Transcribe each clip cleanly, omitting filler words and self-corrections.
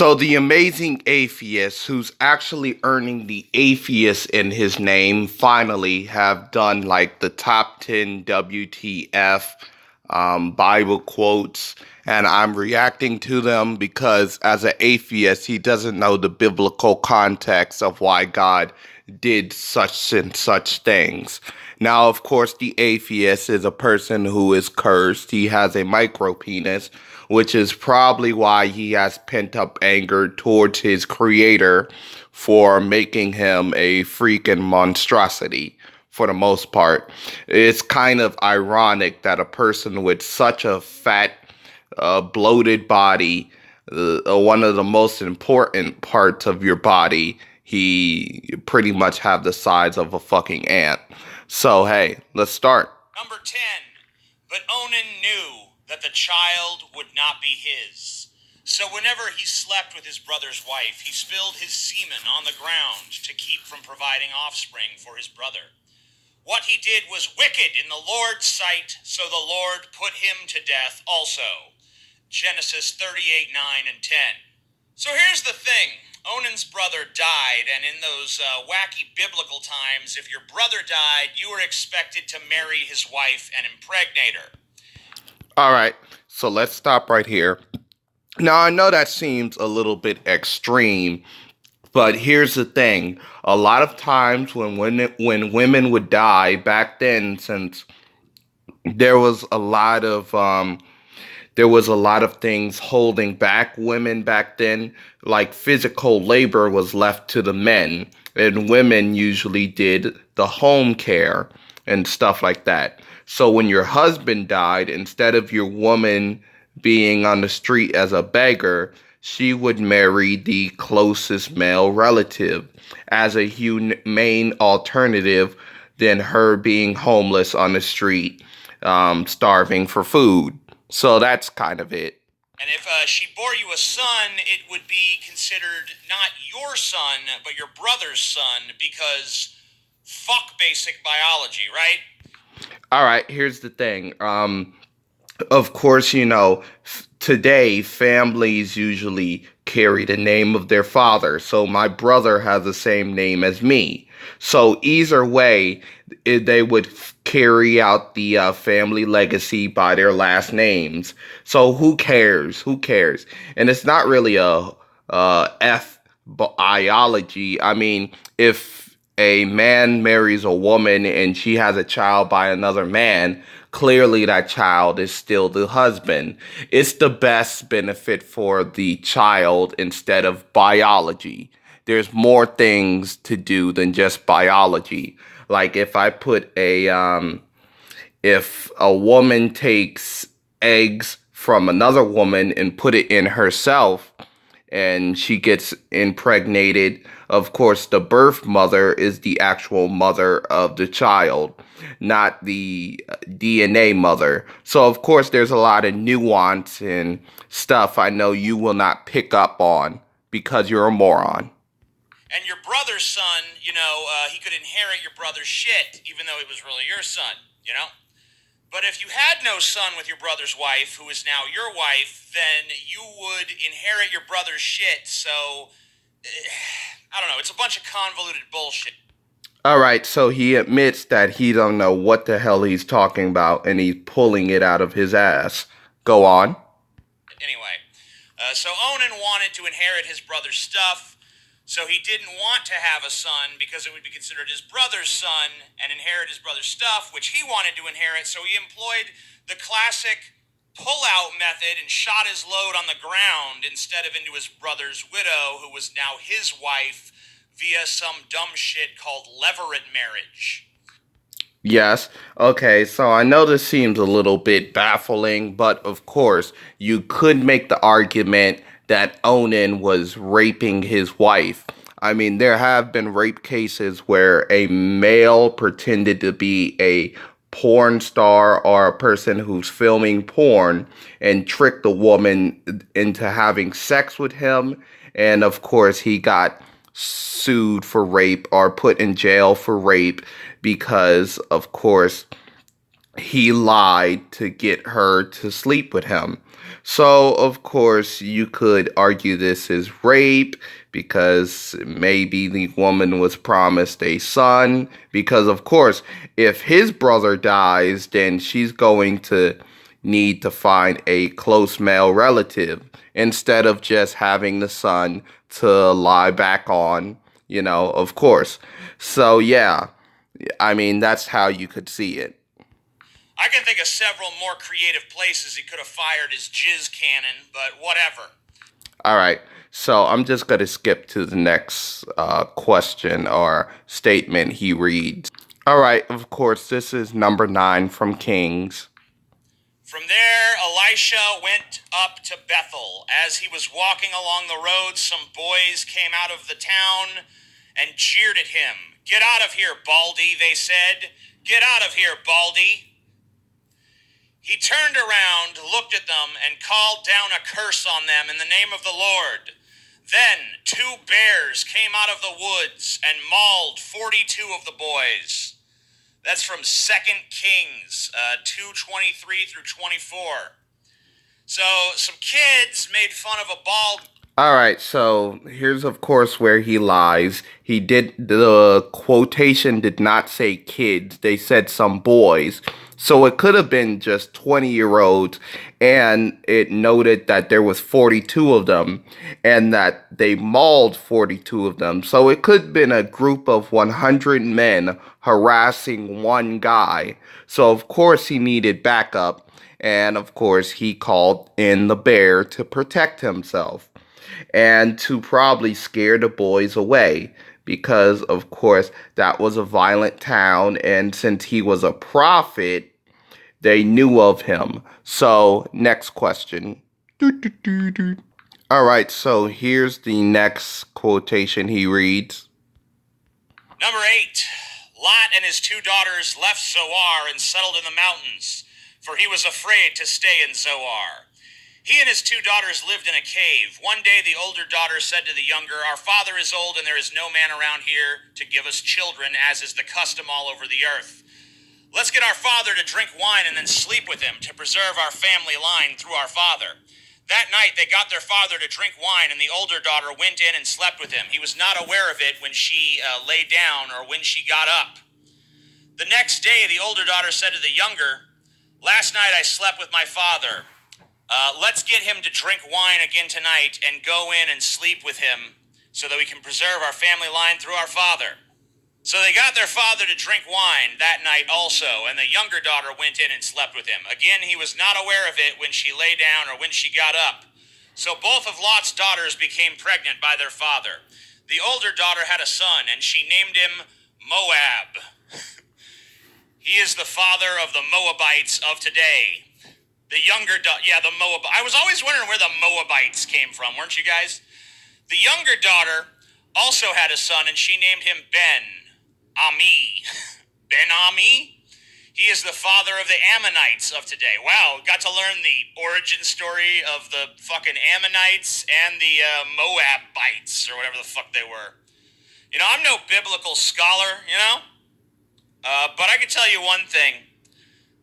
So the Amazing Atheist, who's actually earning the atheist in his name, finally have done like the top 10 WTF Bible quotes, and I'm reacting to them because as an atheist, he doesn't know the biblical context of why God did such and such things. Now, of course, the atheist is a person who is cursed. He has a micro penis, which is probably why he has pent up anger towards his creator for making him a freaking monstrosity for the most part. It's kind of ironic that a person with such a fat, bloated body, one of the most important parts of your body, he pretty much have the size of a fucking ant. So, hey, let's start. Number 10. But Onan knew that the child would not be his. So whenever he slept with his brother's wife, he spilled his semen on the ground to keep from providing offspring for his brother. What he did was wicked in the Lord's sight, so the Lord put him to death also. Genesis 38, 9, and 10. So here's the thing. Onan's brother died, and in those wacky biblical times, if your brother died, you were expected to marry his wife and impregnate her. All right, so let's stop right here. Now, I know that seems a little bit extreme, but here's the thing. A lot of times when women would die back then, since there was a lot of things holding back women back then, like physical labor was left to the men, and women usually did the home care and stuff like that. So when your husband died, instead of your woman being on the street as a beggar, she would marry the closest male relative as a humane alternative than her being homeless on the street, starving for food. So that's kind of it. And if she bore you a son, it would be considered not your son, but your brother's son, because fuck basic biology, right? All right, here's the thing. Of course, today families usually carry the name of their father. So my brother has the same name as me. So either way, they would carry out the family legacy by their last names. So who cares? Who cares? And it's not really biology. I mean, if a man marries a woman and she has a child by another man, clearly that child is still the husband. It's the best benefit for the child instead of biology. There's more things to do than just biology. Like if a woman takes eggs from another woman and put it in herself and she gets impregnated, of course, the birth mother is the actual mother of the child, not the DNA mother. So, of course, there's a lot of nuance and stuff I know you will not pick up on because you're a moron. And your brother's son, he could inherit your brother's shit, even though it was really your son, But if you had no son with your brother's wife, who is now your wife, then you would inherit your brother's shit. So, I don't know. It's a bunch of convoluted bullshit. All right, so he admits that he don't know what the hell he's talking about, and he's pulling it out of his ass. Go on. Anyway, so Onan wanted to inherit his brother's stuff, so he didn't want to have a son because it would be considered his brother's son and inherit his brother's stuff, which he wanted to inherit, so he employed the classic pull-out method and shot his load on the ground instead of into his brother's widow, who was now his wife, via some dumb shit called levirate marriage. Yes. Okay, so I know this seems a little bit baffling, but of course, you could make the argument that Onan was raping his wife. I mean, there have been rape cases where a male pretended to be a porn star or a person who's filming porn and tricked the woman into having sex with him. And of course, he got sued for rape or put in jail for rape because, of course, he lied to get her to sleep with him. So, of course, you could argue this is rape because maybe the woman was promised a son. Because, of course, if his brother dies, then she's going to need to find a close male relative instead of just having the son to lie back on, of course. So, yeah, I mean, that's how you could see it. I can think of several more creative places he could have fired his jizz cannon, but whatever. All right. So I'm just going to skip to the next question or statement he reads. All right. Of course, this is number 9 from Kings. From there, Elisha went up to Bethel. As he was walking along the road, some boys came out of the town and cheered at him. "Get out of here, Baldy," they said. "Get out of here, Baldy." He turned around, looked at them, and called down a curse on them in the name of the Lord. Then 2 bears came out of the woods and mauled 42 of the boys. That's from 2 Kings 2:23 through 24. So some kids made fun of a bald. All right, so here's of course where he lies. The quotation did not say kids, they said some boys. So it could have been just 20-year-olds, and it noted that there was 42 of them and that they mauled 42 of them. So it could have been a group of 100 men harassing one guy. So of course he needed backup, and of course he called in the bear to protect himself and to probably scare the boys away because, of course, that was a violent town, and since he was a prophet, they knew of him. So, next question. All right, so here's the next quotation he reads. Number 8. Lot and his 2 daughters left Zoar and settled in the mountains, for he was afraid to stay in Zoar. He and his 2 daughters lived in a cave. One day the older daughter said to the younger, "Our father is old and there is no man around here to give us children, as is the custom all over the earth. Let's get our father to drink wine and then sleep with him to preserve our family line through our father." That night they got their father to drink wine, and the older daughter went in and slept with him. He was not aware of it when she lay down or when she got up. The next day the older daughter said to the younger, "Last night I slept with my father. Let's get him to drink wine again tonight and go in and sleep with him so that we can preserve our family line through our father." So they got their father to drink wine that night also, and the younger daughter went in and slept with him. Again, he was not aware of it when she lay down or when she got up. So both of Lot's daughters became pregnant by their father. The older daughter had a son, and she named him Moab. He is the father of the Moabites of today. The younger the Moab. I was always wondering where the Moabites came from, weren't you guys? The younger daughter also had a son, and she named him Ben-Ami. Ben-Ami? He is the father of the Ammonites of today. Wow, got to learn the origin story of the fucking Ammonites and the Moabites, or whatever the fuck they were. I'm no biblical scholar, but I can tell you one thing.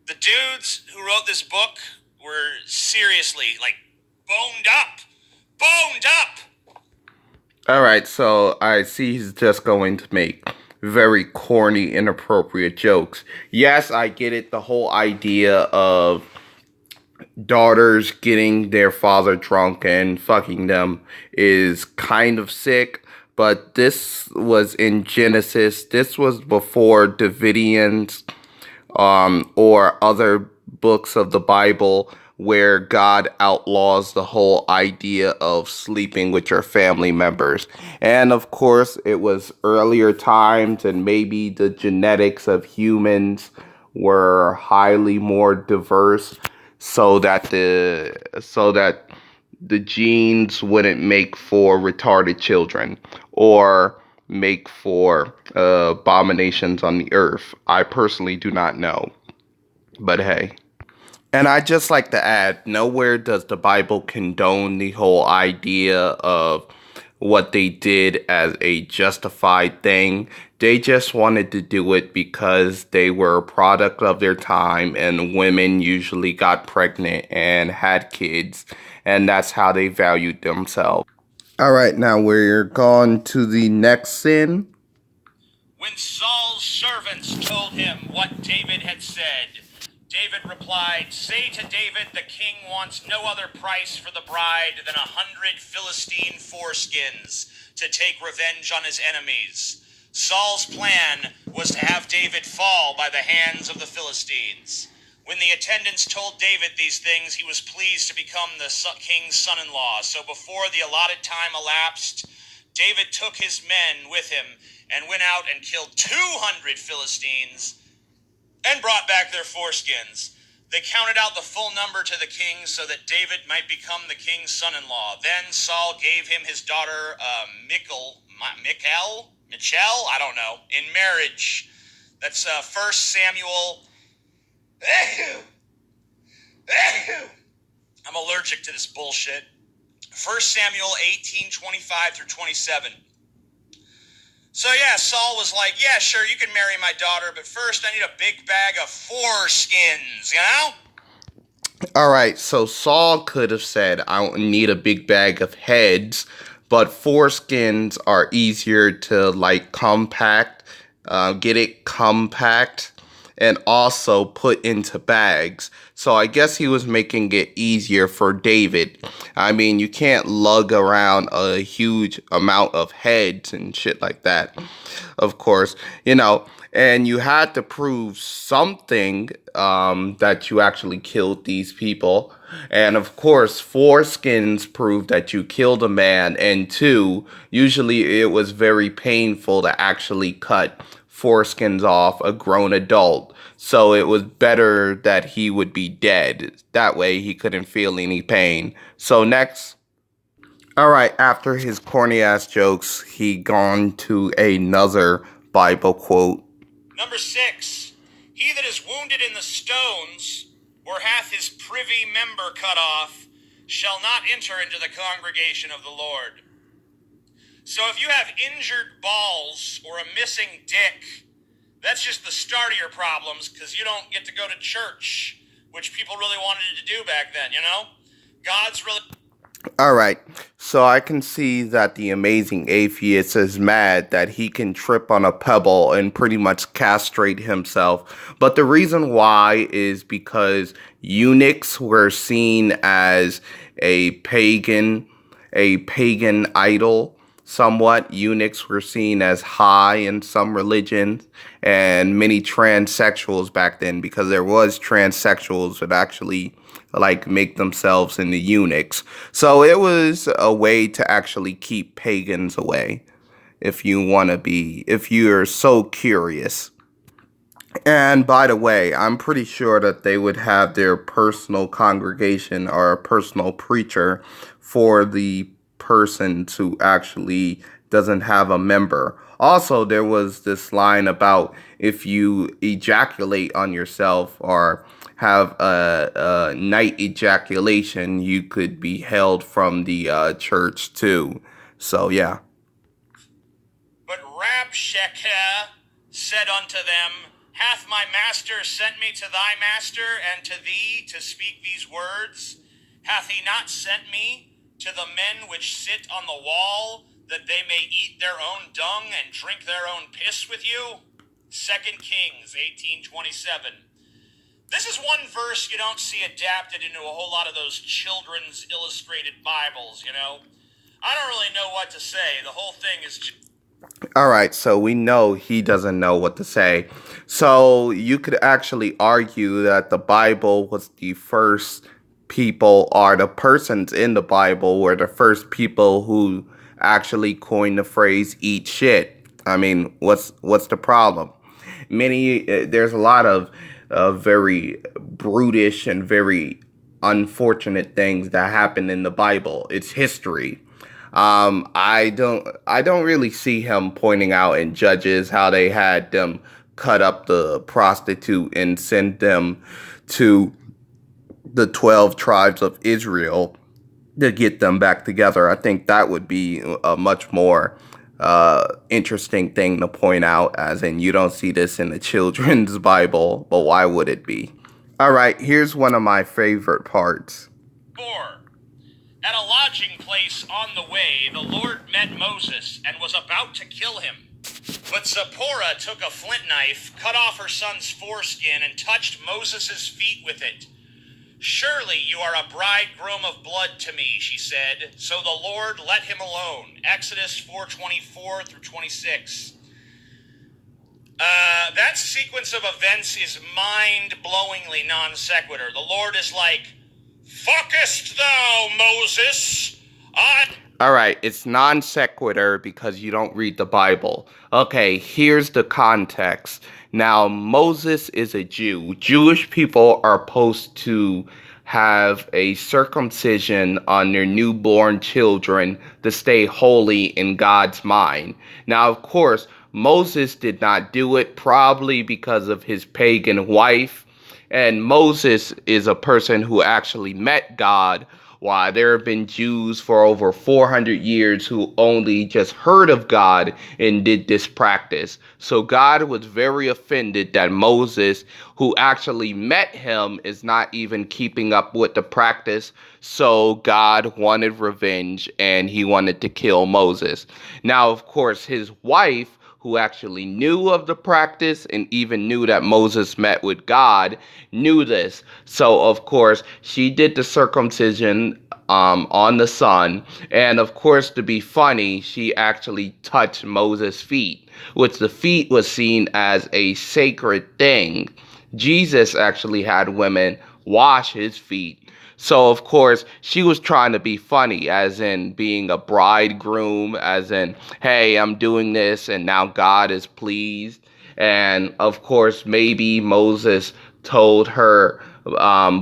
The dudes who wrote this book were seriously, boned up. Boned up! All right, so I see he's just going to make very corny, inappropriate jokes. Yes, I get it. The whole idea of daughters getting their father drunk and fucking them is kind of sick. But this was in Genesis. This was before Davidians or other books of the Bible where God outlaws the whole idea of sleeping with your family members. And of course, it was earlier times, and maybe the genetics of humans were highly more diverse so that the genes wouldn't make for retarded children or make for abominations on the earth. I personally do not know. But hey. And I just like to add, nowhere does the Bible condone the whole idea of what they did as a justified thing. They just wanted to do it because they were a product of their time, and women usually got pregnant and had kids, and that's how they valued themselves. All right, now we're going to the next sin. When Saul's servants told him what David had said, David replied, "Say to David, the king wants no other price for the bride than 100 Philistine foreskins to take revenge on his enemies." Saul's plan was to have David fall by the hands of the Philistines. When the attendants told David these things, he was pleased to become the king's son-in-law. So before the allotted time elapsed, David took his men with him and went out and killed 200 Philistines and brought back their foreskins. They counted out the full number to the king so that David might become the king's son-in-law. Then Saul gave him his daughter Michal, I don't know, in marriage. That's 1 Samuel. I'm allergic to this bullshit. 1 Samuel 18:25 through 27. So yeah, Saul was like, yeah, sure, you can marry my daughter, but first I need a big bag of foreskins, you know? All right, so Saul could have said, I don't need a big bag of heads, but foreskins are easier to like get it compact, and also put into bags. So I guess he was making it easier for David. I mean, you can't lug around a huge amount of heads and shit like that, of course, and you had to prove something that you actually killed these people. And of course, foreskins prove that you killed a man, and two, usually it was very painful to actually cut foreskins off a grown adult. So it was better that he would be dead. That way he couldn't feel any pain. So next. All right, after his corny ass jokes, he gone to another Bible quote. Number 6. He that is wounded in the stones, or hath his privy member cut off, shall not enter into the congregation of the Lord. So if you have injured balls or a missing dick, that's just the start of your problems, because you don't get to go to church, which people really wanted to do back then, you know? God's really... All right, so I can see that the Amazing Atheist is mad that he can trip on a pebble and pretty much castrate himself. But the reason why is because eunuchs were seen as a pagan idol. Somewhat, eunuchs were seen as high in some religions, and many transsexuals back then, because there was transsexuals that actually like make themselves into eunuchs. So it was a way to actually keep pagans away, if you're so curious. And by the way, I'm pretty sure that they would have their personal congregation or a personal preacher for the person who actually doesn't have a member. Also, there was this line about if you ejaculate on yourself or have a night ejaculation, you could be held from the church too. So yeah. But Rabshakeh said unto them, Hath my master sent me to thy master and to thee to speak these words? Hath he not sent me to the men which sit on the wall, that they may eat their own dung and drink their own piss with you? 2 Kings 18:27. This is one verse you don't see adapted into a whole lot of those children's illustrated Bibles, you know? I don't really know what to say. The whole thing is... All right, so we know he doesn't know what to say. So you could actually argue that the Bible was the first people, or the persons in the Bible were the first people who actually coined the phrase "eat shit." I mean, what's the problem? There's a lot of very brutish and very unfortunate things that happen in the Bible. It's history. I don't really see him pointing out in Judges how they had them cut up the prostitute and send them to the 12 tribes of Israel to get them back together. I think that would be a much more interesting thing to point out, as in you don't see this in the children's Bible, but why would it be? All right, here's one of my favorite parts. 4. At a lodging place on the way, the Lord met Moses and was about to kill him. But Zipporah took a flint knife, cut off her son's foreskin, and touched Moses' feet with it. Surely you are a bridegroom of blood to me, she said. So the Lord let him alone. Exodus 4:24 through 26. That sequence of events is mind-blowingly non sequitur. The Lord is like, "Fuckest thou, Moses? All right, it's non sequitur because you don't read the Bible. Okay, here's the context. Now, Moses is a Jew. Jewish people are supposed to have a circumcision on their newborn children to stay holy in God's mind. Now, of course, Moses did not do it, probably because of his pagan wife. And Moses is a person who actually met God, while there have been Jews for over 400 years who only just heard of God and did this practice. So God was very offended that Moses, who actually met him, is not even keeping up with the practice. So God wanted revenge and he wanted to kill Moses. Now, of course, his wife, who actually knew of the practice and even knew that Moses met with God, knew this. So, of course, she did the circumcision on the son. And, of course, to be funny, she actually touched Moses' feet, which the feet was seen as a sacred thing. Jesus actually had women wash his feet. So, of course, she was trying to be funny, as in being a bridegroom, as in, hey, I'm doing this, and now God is pleased. And, of course, maybe Moses told her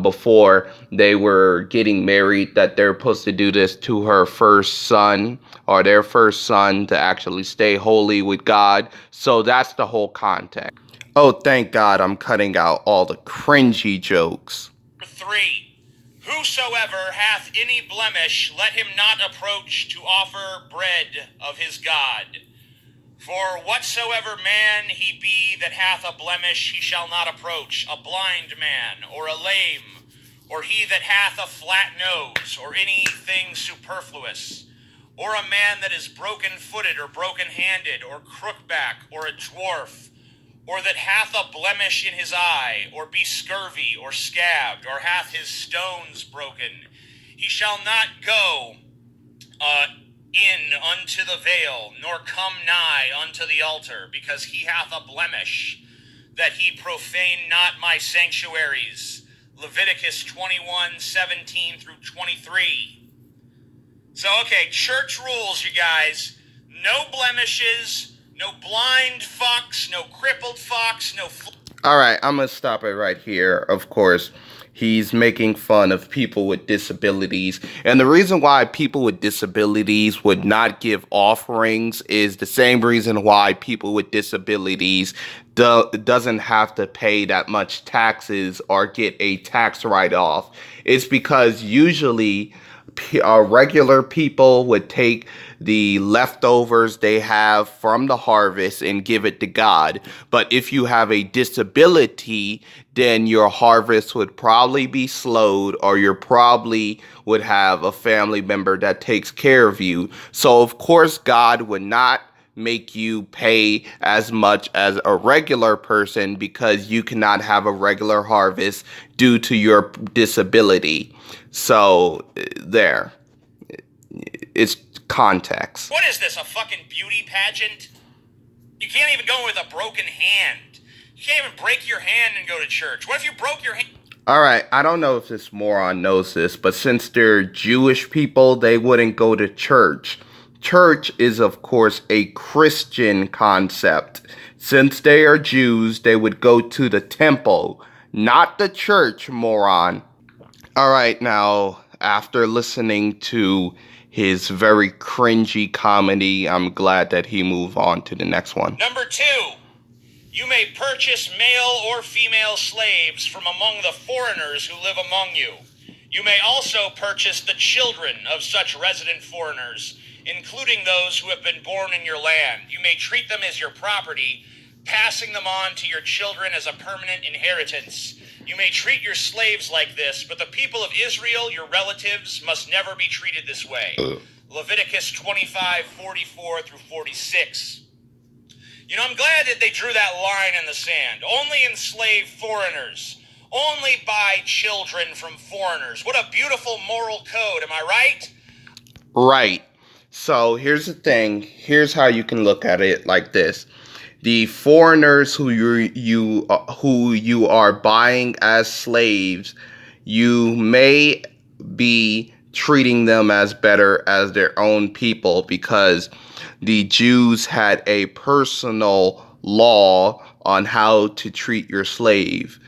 before they were getting married that they're supposed to do this to her first son, or their first son, to actually stay holy with God. So that's the whole context. Oh, thank God I'm cutting out all the cringy jokes. 3. Whosoever hath any blemish, let him not approach to offer bread of his God. For whatsoever man he be that hath a blemish, he shall not approach, a blind man, or a lame, or he that hath a flat nose, or anything superfluous, or a man that is broken-footed, or broken-handed, or crook-back, or a dwarf, or that hath a blemish in his eye, or be scurvy, or scabbed, or hath his stones broken, he shall not go in unto the veil, nor come nigh unto the altar, because he hath a blemish, that he profane not my sanctuaries. Leviticus 21:17 through 23. So, okay, church rules, you guys. No blemishes, no blind fucks, no crippled fucks, no... All right, I'm going to stop it right here. Of course, he's making fun of people with disabilities. And the reason why people with disabilities would not give offerings is the same reason why people with disabilities doesn't have to pay that much taxes or get a tax write-off. It's because usually regular people would take the leftovers they have from the harvest and give it to God. But if you have a disability, then your harvest would probably be slowed, or you probably would have a family member that takes care of you. So of course God would not make you pay as much as a regular person, because you cannot have a regular harvest due to your disability. So there, it's context. What is this, a fucking beauty pageant? You can't even go with a broken hand. You can't even break your hand and go to church. What if you broke your hand? All right, I don't know if this moron knows this, but since they're Jewish people, they wouldn't go to church. Church is, of course, a Christian concept. Since they are Jews, they would go to the temple, not the church, moron. All right, now, after listening to his very cringy comedy, I'm glad that he moved on to the next one. Number 2, you may purchase male or female slaves from among the foreigners who live among you. You may also purchase the children of such resident foreigners, including those who have been born in your land. You may treat them as your property, passing them on to your children as a permanent inheritance. You may treat your slaves like this, but the people of Israel, your relatives, must never be treated this way. Leviticus 25:44 through 46. You know, I'm glad that they drew that line in the sand. Only enslave foreigners. Only buy children from foreigners. What a beautiful moral code, am I right? Right. So here's the thing. Here's how you can look at it like this. The foreigners who you are buying as slaves, you may be treating them as better as their own people because the Jews had a personal law on how to treat your slave.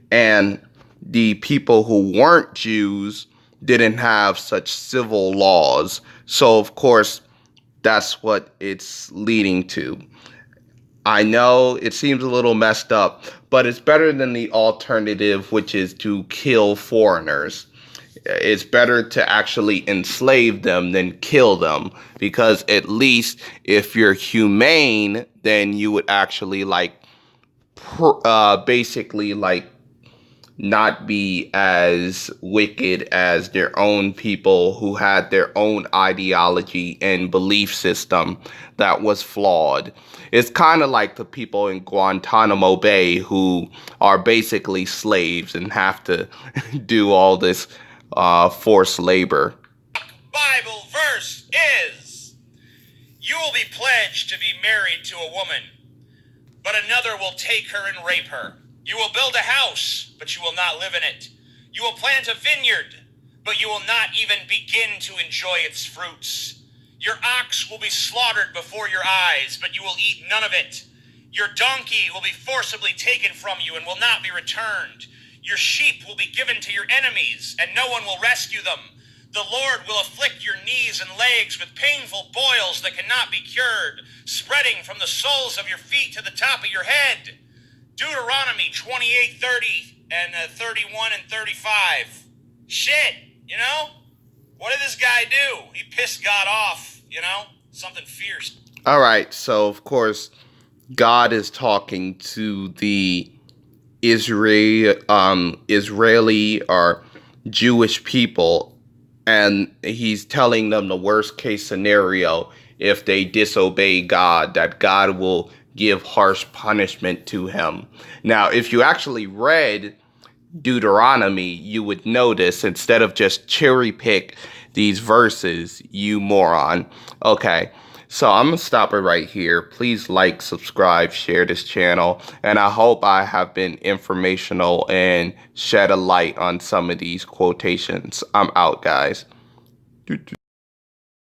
And the people who weren't Jews didn't have such civil laws. So, of course, that's what it's leading to. I know it seems a little messed up, but it's better than the alternative, which is to kill foreigners. It's better to actually enslave them than kill them, because at least if you're humane, then you would actually basically not be as wicked as their own people who had their own ideology and belief system that was flawed. It's kind of like the people in Guantanamo Bay who are basically slaves and have to do all this forced labor. Bible verse is, you will be pledged to be married to a woman, but another will take her and rape her. You will build a house, but you will not live in it. You will plant a vineyard, but you will not even begin to enjoy its fruits. Your ox will be slaughtered before your eyes, but you will eat none of it. Your donkey will be forcibly taken from you and will not be returned. Your sheep will be given to your enemies, and no one will rescue them. The Lord will afflict your knees and legs with painful boils that cannot be cured, spreading from the soles of your feet to the top of your head. Deuteronomy 28:30 and 31 and 35. Shit, you know? What did this guy do? He pissed God off, you know? Something fierce. All right, so of course, God is talking to the Israeli or Jewish people, and he's telling them the worst case scenario if they disobey God, that God will give harsh punishment to him. Now, if you actually read Deuteronomy, you would notice instead of just cherry pick these verses, you moron. Okay, so I'm gonna stop it right here. Please like, subscribe, share this channel, and I hope I have been informational and shed a light on some of these quotations. I'm out, guys.